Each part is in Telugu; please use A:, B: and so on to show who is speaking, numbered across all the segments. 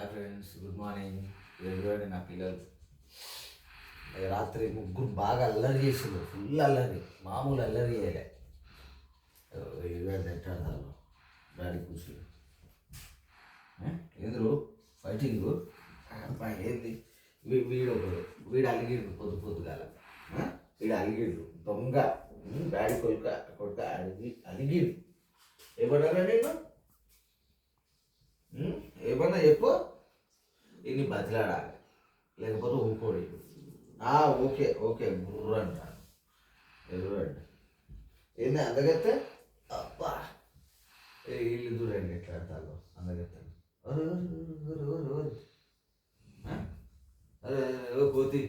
A: హాయ్ ఫ్రెండ్స్, గుడ్ మార్నింగ్ ఎవరివాడి నా పిల్లలు. రాత్రి ముగ్గురు బాగా అల్లరి చేసిండు, ఫుల్ అల్లరి, మామూలు అల్లరి చేయలే. ఎవరివాడు తింటాడు డాడీ కూర్చుని ఎదురు ఫైటింగ్ ఏంది. వీడు వీడు అలిగిండు పొద్దుగాల, వీడు అలిగిండు దొంగ. డాడీ కొడుక అలిగిండు. ఏమన్నారా నేను? ఏమన్నా చెప్పు, ఇన్ని బతిలాడాలి, లేకపోతే ఊకోడి. ఓకే ఓకే బుర్ర అంటాను. ఎదురండి ఏంది అందగత్తే. అబ్బా వీళ్ళు చూడండి ఎట్లా ఆడతారు అందగత్తాను. అరే పోతి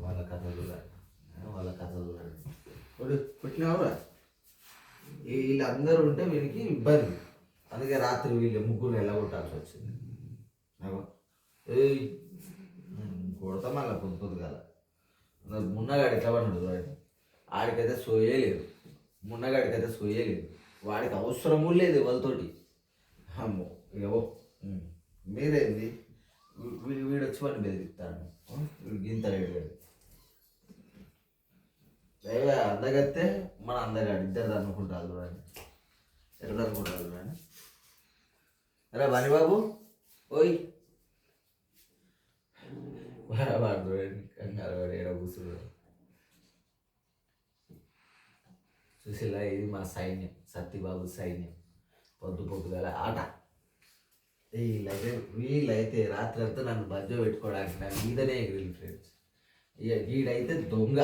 A: వాళ్ళ కథలు చూడాలి, వాళ్ళ కథలు చూడండి. పుట్టినవరా వీళ్ళందరూ ఉంటే వీనికి ఇబ్బంది. అందుకే రాత్రి వీళ్ళు ముగ్గురు ఎల్లగొట్టాల్సి వచ్చింది. కొడతా మళ్ళీ పొద్దుగాల. మున్నగాడు ఎట్లా పడినాడు చూడండి. ఆడికైతే సోయే లేదు, మున్నగాడికైతే సోయే లేదు. వాడికి అవసరము లేదు వాళ్ళతోటి. అమ్మో ఏవో మీరేంది వీడు వచ్చి వాడిని బెదిరిస్తాను. వీడు గింత లేడు. అందగత్తే మన అందగాడు ఇద్దరు అనుకుంటారు చూడండి, ఎక్కడ అనుకుంటారు చూడండి. అరే బనిబాబు ఓయ్ వాడు చూడండి కంగారు వాడు ఏడ కూర్చున్నాడు. చూసిలా ఇది మా సైన్యం, సత్యబాబు సైన్యం. పొద్దుగాల ఆట. వీళ్ళైతే రాత్రి అంతా నన్ను బజ్జో పెట్టుకోవడానికి నా మీదనే ఎగిరి ఫ్రెండ్స్. ఇక వీడైతే దొంగ,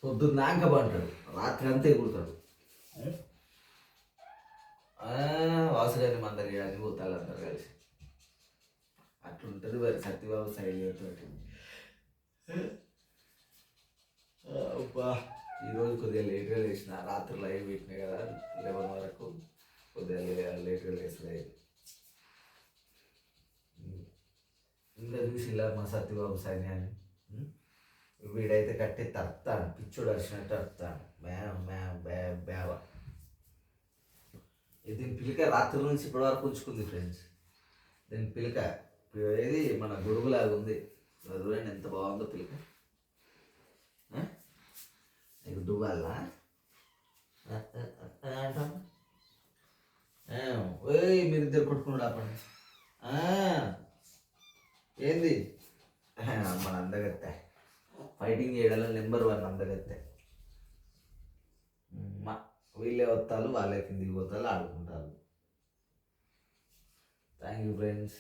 A: పొద్దున్నాక పంటాడు, రాత్రి అంతా ఎగురుతాడు. వాసుగారి మందరి అని పోతాడు అందరు కలిసి. అట్లుంటుంది మరి సత్యబాబు సైలెంట్. అబ్బా ఈరోజు కొద్దిగా లేట్గా లేచిన, రాత్రి లైవ్ పెట్టినా కదా 11 వరకు, కొద్దిగా లేట్గా లేచలేదు. ఇంకా చూసిలా మా సత్యబాబు సైన్యాన్ని. వీడైతే కట్టి తడతాడు, పిచ్చోడు అరిచినట్టు అరుతాడు. బేవ దీని పిలిక రాత్రి నుంచి ఇప్పటి వరకు ఉంచుకుంది ఫ్రెండ్స్. దీని పిలిక ఏది మన గొడుగులాగా ఉంది. చూడండి ఎంత బాగుందో పిలిక. నీకు దువ్వాలా అంటాను. మీరిద్దరు కొట్టుకున్నాడు ఆపండి. ఏంది మన అందగత్తే ఫైటింగ్ చేయడంలో నెంబర్ 1 అందగత్తే. వీళ్ళే వస్తారు, వాళ్ళే కిందికి పోతారు, ఆడుకుంటారు. Thank you friends.